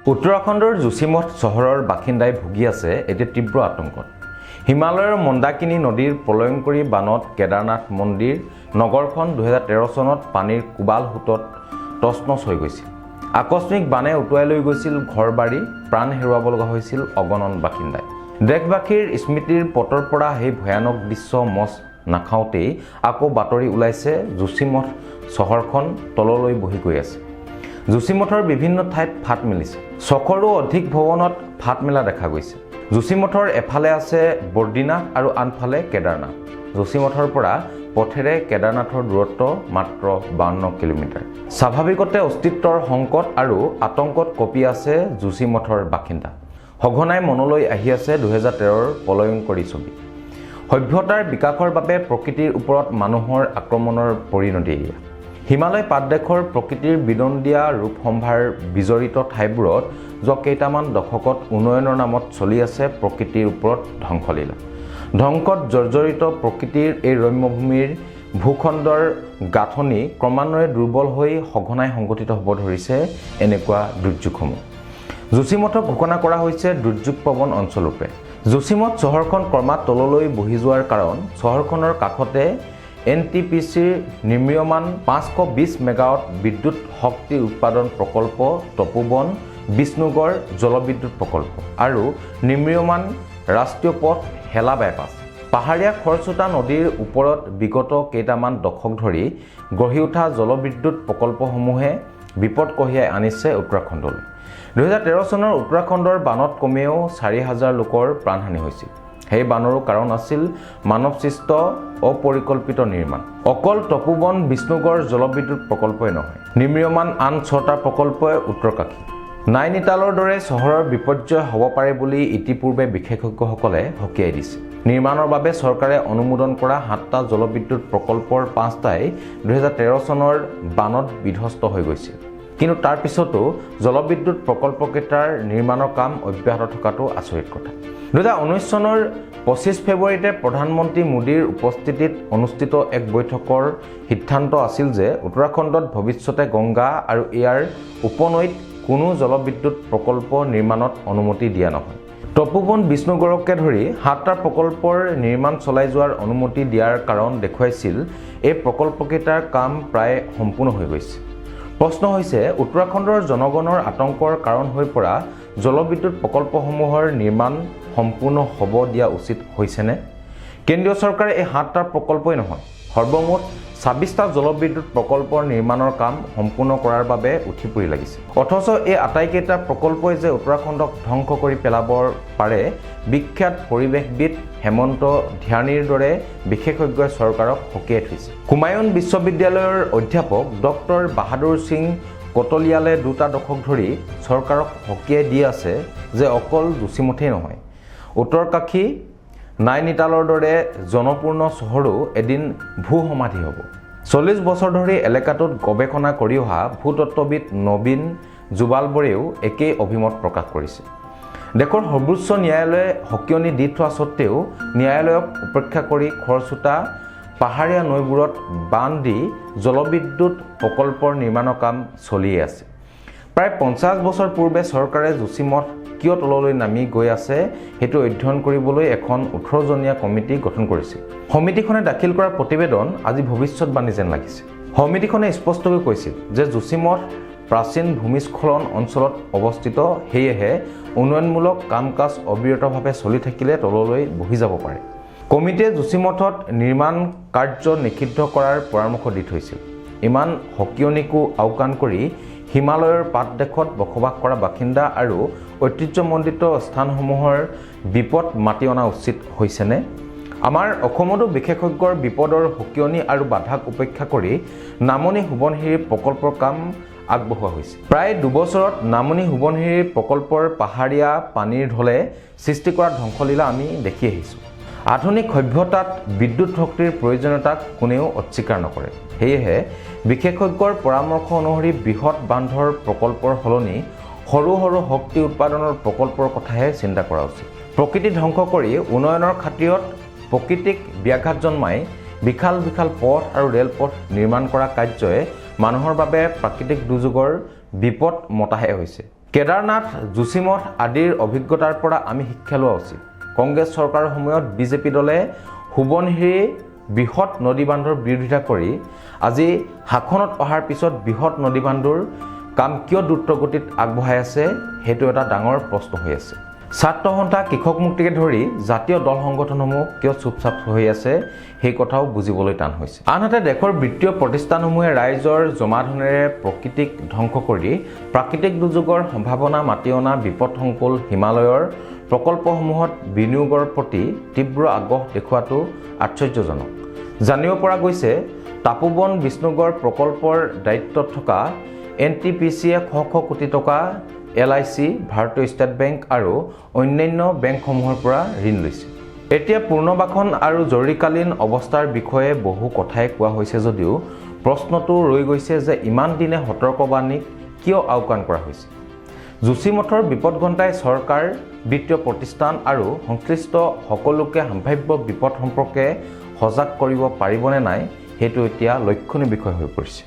উত্তৰাখণ্ডৰ যোশীমঠ চহৰৰ বাসিন্দাই ভুগি আছে এতিয়া তীব্ৰ আতংকত। হিমালয়ৰ মন্দাকিনী নদীৰ প্ৰলয়ংকৰী বানত কেদাৰনাথ মন্দিৰ নগৰখন 2013 চনত পানীৰ কোবাল সোঁতত তছনছ হৈ গৈছিল। আকস্মিক বানে উটুৱাই লৈ গৈছিল ঘৰ-বাৰী, প্ৰাণ হেৰুৱাব লগা হৈছিল অগণন বাসিন্দাই। দেশবাসীৰ স্মৃতিৰ পটৰ পৰা সেই ভয়ানক দৃশ্য মচ নাখাওঁতেই আকৌ বাতৰি ওলাইছে যোশীমঠ চহৰখন তললৈ বহি গৈ আছে। যোশীমঠৰ বিভিন্ন ঠাইত ফাট মেলিছে। 600ৰো অধিক ভৱনত ফাট মেলা দেখা গৈছে। যোশীমঠৰ এফালে আছে বদ্ৰীনাথ আৰু আনফালে কেদাৰনাথ। যোশীমঠৰ পৰা পথেৰে কেদাৰনাথৰ দূৰত্ব মাত্ৰ 52 কিলোমিটাৰ। স্বাভাৱিকতে অস্তিত্বৰ সংকট আৰু আতংকত কঁপি আছে যোশীমঠৰ বাসিন্দা। সঘনাই মনলৈ আহি আছে 2013ৰ প্ৰলয়ংকৰী ছবি। সভ্যতাৰ বিকাশৰ বাবে প্ৰকৃতিৰ ওপৰত মানুহৰ আক্ৰমণৰ পৰিণতি এয়া। হিমালয় পাদদেশৰ প্ৰকৃতিৰ বিদন্দিয়া ৰূপ সম্ভাৰ বিজড়িত ঠাইবোৰত যোৱা কেইটামান দশকত উন্নয়নৰ নামত চলি আছে প্ৰকৃতিৰ ওপৰত ধ্বংসলীলা। ধ্বংসত জৰ্জৰিত প্ৰকৃতিৰ এই ৰম্যভূমিৰ ভূখণ্ডৰ গাঁথনি ক্ৰমান্বয়ে দুৰ্বল হৈ সঘনাই সংঘটিত হ'ব ধৰিছে এনেকুৱা দুৰ্যোগসমূহ। যোশীমঠক ঘোষণা কৰা হৈছে দুৰ্যোগ প্ৰৱণ অঞ্চলৰূপে। যোশীমঠ চহৰখন ক্ৰমাৎ তললৈ বহি যোৱাৰ কাৰণ চহৰখনৰ কাষতে NTPCৰ নিৰ্মীয়মান 520 মেগাৱাট বিদ্যুৎ শক্তি উৎপাদন প্ৰকল্প তপোবন বিষ্ণুগড় জলবিদ্যুৎ প্ৰকল্প আৰু নিৰ্মীয়মান ৰাষ্ট্ৰীয় পথ হেলা বাইপাছ। পাহাৰীয়া খৰচোতা নদীৰ ওপৰত বিগত কেইটামান দশক ধৰি গঢ়ি উঠা জলবিদ্যুৎ প্ৰকল্পসমূহে বিপদ কঢ়িয়াই আনিছে উত্তৰাখণ্ডলৈ। 2013 চনৰ উত্তৰাখণ্ডৰ বানত কমেও 4,000 লোকৰ প্ৰাণহানি হৈছিল। সেই বানৰো কাৰণ আছিল মানৱসৃষ্ট অপৰিকল্পিত নিৰ্মাণ। অকল তপোবন বিষ্ণুগড় জলবিদ্যুৎ প্ৰকল্পই নহয়, নিৰ্মীয়মান আন 6টা প্ৰকল্পই উত্তৰকাশী। নাইনিতালৰ দৰে চহৰৰ বিপৰ্যয় হ'ব পাৰে বুলি ইতিপূৰ্বে বিশেষজ্ঞসকলে সকীয়াই দিছে। নিৰ্মাণৰ বাবে চৰকাৰে অনুমোদন কৰা 7টা জলবিদ্যুৎ প্ৰকল্পৰ 5টাই 2013 চনৰ বানত বিধ্বস্ত হৈ গৈছিল। কিন্তু তাৰ পিছতো জলবিদ্যুৎ প্ৰকল্পকেইটাৰ নিৰ্মাণৰ কাম অব্যাহত থকাটো আচৰিত কথা। 2019 চনৰ 25 ফেব্ৰুৱাৰীতে প্ৰধানমন্ত্ৰী মোদীৰ উপস্থিতিত অনুষ্ঠিত এক বৈঠকৰ সিদ্ধান্ত আছিল যে উত্তৰাখণ্ডত ভৱিষ্যতে গংগা আৰু ইয়াৰ উপনৈত কোনো জলবিদ্যুৎ প্ৰকল্প নিৰ্মাণত অনুমতি দিয়া নহয়। তপোবন বিষ্ণুগড়কে ধৰি 7টা প্ৰকল্পৰ নিৰ্মাণ চলাই যোৱাৰ অনুমতি দিয়াৰ কাৰণ দেখুৱাইছিল এই প্ৰকল্পকেইটাৰ কাম প্ৰায় সম্পূৰ্ণ হৈ গৈছে। প্ৰশ্ন হৈছে উত্তৰাখণ্ডৰ জনগণৰ আতংকৰ কাৰণ হৈ পৰা জলবিদ্যুৎ প্ৰকল্পসমূহৰ নিৰ্মাণ সম্পূৰ্ণ হ'ব দিয়া উচিত হৈছেনে? কেন্দ্ৰীয় চৰকাৰে এই 7টা প্ৰকল্পই নহয়, সৰ্বমুঠ 26টা জলবিদ্যুৎ প্ৰকল্পৰ নিৰ্মাণৰ কাম সম্পূৰ্ণ কৰাৰ বাবে উঠি পৰি লাগিছে। অথচ এই আটাইকেইটা প্ৰকল্পই যে উত্তৰাখণ্ডক ধ্বংস কৰি পেলাব পাৰে, বিখ্যাত পৰিৱেশবিদ হেমন্ত ধ্যানীৰ দৰে বিশেষজ্ঞই চৰকাৰক সকীয়াই থৈছে। হুমায়ুন বিশ্ববিদ্যালয়ৰ অধ্যাপক ডক্টৰ বাহাদুৰ সিং কটলিয়ালে 2টা দশক ধৰি চৰকাৰক সকীয়াই দি আছে যে অকল যোশীমঠেই নহয়, উত্তৰকাশী নাইনিতালৰ দৰে জনপূৰ্ণ চহৰো এদিন ভূ-সমাধি হ'ব। 40 বছৰ ধৰি এলেকাটোত গৱেষণা কৰি অহা ভূতত্ত্ববিদ নবীন জুবালবৰেও একেই অভিমত প্ৰকাশ কৰিছে। দেশৰ সৰ্বোচ্চ ন্যায়ালয়ে সকীয়নি দি থোৱা স্বত্তেও ন্যায়ালয়ক উপেক্ষা কৰি খৰচোতা পাহাৰীয়া নৈবোৰত বান্ধ দি জলবিদ্যুৎ প্ৰকল্পৰ নিৰ্মাণৰ কাম চলিয়ে আছে। প্ৰায় 50 বছৰ পূৰ্বে চৰকাৰে যোশীমঠ কিয় তললৈ নামি গৈ আছে সেইটো অধ্যয়ন কৰিবলৈ এখন 18জনীয়া কমিটি গঠন কৰিছিল। সমিতিখনে দাখিল কৰা প্ৰতিবেদন আজি ভৱিষ্যতবাণী যেন লাগিছে। সমিতিখনে স্পষ্টকৈ কৈছিল যে যোশীমঠ প্ৰাচীন ভূমিস্খলন অঞ্চলত অৱস্থিত, সেয়েহে উন্নয়নমূলক কাম কাজ অবিৰতভাৱে চলি থাকিলে তললৈ বহি যাব পাৰে। কমিটিয়ে যোশীমঠত নিৰ্মাণ কাৰ্য নিষিদ্ধ কৰাৰ পৰামৰ্শ দি থৈছিল। ইমান সকীয়নিকো আওকাণ কৰি হিমালয়ৰ পাদদেশত বসবাস কৰা বাসিন্দা আৰু ঐতিহ্যমণ্ডিত স্থানসমূহৰ বিপদ মাতি অনা উচিত হৈছেনে? আমাৰ অসমতো বিশেষজ্ঞৰ বিপদৰ সকীয়নি আৰু বাধাক উপেক্ষা কৰি নামনি সোৱণশিৰি প্ৰকল্পৰ কাম আগবঢ়োৱা হৈছে। প্ৰায় 2 বছৰত নামনি সোৱণশিৰি প্ৰকল্পৰ পাহাৰীয়া পানীৰ ঢলে সৃষ্টি কৰা ধ্বংসলীলা আমি দেখি আহিছোঁ। আধুনিক সভ্যতাত বিদ্যুৎ শক্তিৰ প্ৰয়োজনীয়তাক কোনেও অস্বীকাৰ নকৰে। সেয়েহে বিশেষজ্ঞৰ পৰামৰ্শ অনুসৰি বৃহৎ বান্ধৰ প্ৰকল্পৰ সলনি সৰু সৰু শক্তি উৎপাদনৰ প্ৰকল্পৰ কথাহে চিন্তা কৰা উচিত। প্ৰকৃতি ধ্বংস কৰি উন্নয়নৰ খাতিৰত প্ৰকৃতিক ব্যাঘাত জন্মাই বিশাল বিশাল পথ আৰু ৰেলপথ নিৰ্মাণ কৰা কাৰ্যই মানুহৰ বাবে প্ৰাকৃতিক দুৰ্যোগৰ বিপদ মতাহে হৈছে। কেদাৰনাথ, যোশীমঠ আদিৰ অভিজ্ঞতাৰ পৰা আমি শিক্ষা লোৱা উচিত। কংগ্ৰেছ চৰকাৰৰ সময়ত বিজেপি দলে সোৱণশিৰি বৃহৎ নদীবান্ধৰ বিৰোধিতা কৰি আজি শাসনত অহাৰ পিছত বৃহৎ নদীবান্ধৰ কাম কিয় দ্ৰুতগতিত আগবঢ়াই আছে, সেইটো এটা ডাঙৰ প্ৰশ্ন হৈ আছে। ছাত্ৰ সন্থা, কৃষক মুক্তিকে ধৰি জাতীয় দল সংগঠনসমূহ কিয় চুপচাপ হৈ আছে, সেই কথাও বুজিবলৈ টান হৈছে। আনহাতে দেশৰ বিত্তীয় প্ৰতিষ্ঠানসমূহে ৰাইজৰ জমাধনেৰে প্ৰকৃতিক ধ্বংস কৰি প্ৰাকৃতিক দুৰ্যোগৰ সম্ভাৱনা মাতি অনা বিপদসংকুল হিমালয়ৰ প্ৰকল্পসমূহত বিনিয়োগৰ প্ৰতি তীব্ৰ আগ্ৰহ দেখুওৱাটো আশ্চৰ্যজনক। জানিব পৰা গৈছে, তপোবন বিষ্ণুগড় প্ৰকল্পৰ দায়িত্বত থকা NTPC-য়ে শ শ কোটি টকা LIC, ভাৰতীয় ষ্টেট বেংক আৰু অন্যান্য বেংকসমূহৰ পৰা ঋণ লৈছে। এতিয়া পুনৰ্বাসন আৰু জৰুৰীকালীন অৱস্থাৰ বিষয়ে বহু কথাই কোৱা হৈছে যদিও প্ৰশ্নটো ৰৈ গৈছে যে ইমান দিনে সতৰ্কবাণীক কিয় আওকাণ কৰা হৈছে। যোশীমঠৰ বিপদঘণ্টাই চৰকাৰ, বিত্তীয় প্ৰতিষ্ঠান আৰু সংশ্লিষ্ট সকলোকে সম্ভাৱ্য বিপদ সম্পৰ্কে সজাগ কৰিব পাৰিবনে নাই, সেইটো এতিয়া লক্ষণীয় বিষয় হৈ পৰিছে।